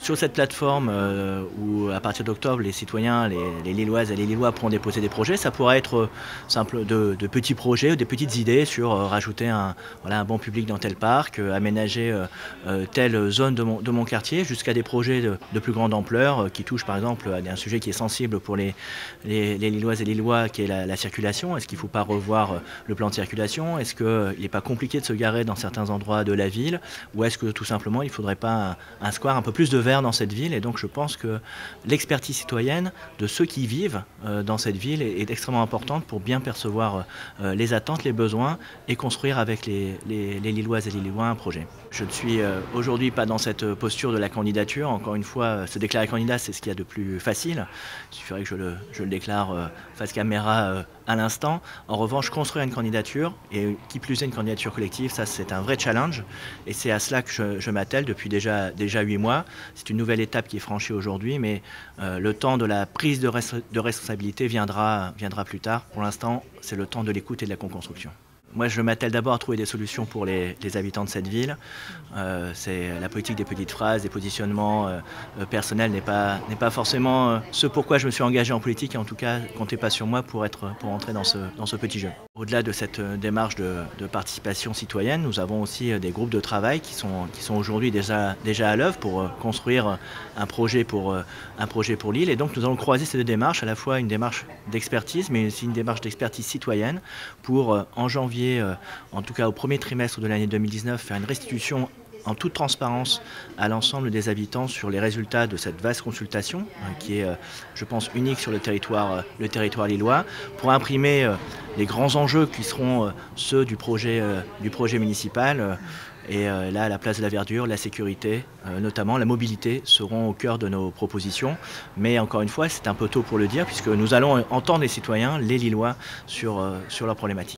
Sur cette plateforme où à partir d'octobre, les citoyens, les Lilloises et les Lillois pourront déposer des projets, ça pourra être simple de petits projets ou des petites idées sur rajouter voilà, un banc public dans tel parc, aménager telle zone de mon quartier, jusqu'à des projets de plus grande ampleur qui touchent par exemple à un sujet qui est sensible pour les Lilloises et les Lillois, qui est la circulation. Est-ce qu'il ne faut pas revoir le plan de circulation? Est-ce qu'il n'est pas compliqué de se garer dans certains endroits de la ville? Ou est-ce que tout simplement il ne faudrait pas un square un peu plus de verre dans cette ville? Et donc je pense que l'expertise citoyenne de ceux qui vivent dans cette ville est extrêmement importante pour bien percevoir les attentes, les besoins et construire avec les Lilloises et les Lillois un projet. Je ne suis aujourd'hui pas dans cette posture de la candidature. Encore une fois, se déclarer candidat, c'est ce qu'il y a de plus facile. Il suffirait que je le déclare face caméra à l'instant. En revanche, construire une candidature, et qui plus est une candidature collective, ça c'est un vrai challenge. Et c'est à cela que je m'attelle depuis déjà 8 mois. C'est une nouvelle étape qui est franchie aujourd'hui, mais le temps de la prise de responsabilité viendra plus tard. Pour l'instant, c'est le temps de l'écoute et de la co-construction. Moi, je m'attelle d'abord à trouver des solutions pour les habitants de cette ville. C'est la politique des petites phrases, des positionnements personnels n'est pas forcément ce pourquoi je me suis engagé en politique. Et en tout cas, comptez pas sur moi pour entrer dans ce petit jeu. Au-delà de cette démarche de participation citoyenne, nous avons aussi des groupes de travail qui sont aujourd'hui déjà à l'œuvre pour construire un projet pour Lille. Et donc, nous allons croiser ces deux démarches, à la fois une démarche d'expertise, mais aussi une démarche d'expertise citoyenne pour, en janvier, en tout cas au premier trimestre de l'année 2019, faire une restitution en toute transparence à l'ensemble des habitants sur les résultats de cette vaste consultation qui est, je pense, unique sur le territoire lillois, pour imprimer les grands enjeux qui seront ceux du projet municipal. Et là, à la place de la verdure, la sécurité, notamment la mobilité, seront au cœur de nos propositions. Mais encore une fois, c'est un peu tôt pour le dire, puisque nous allons entendre les citoyens, les Lillois, sur leurs problématiques.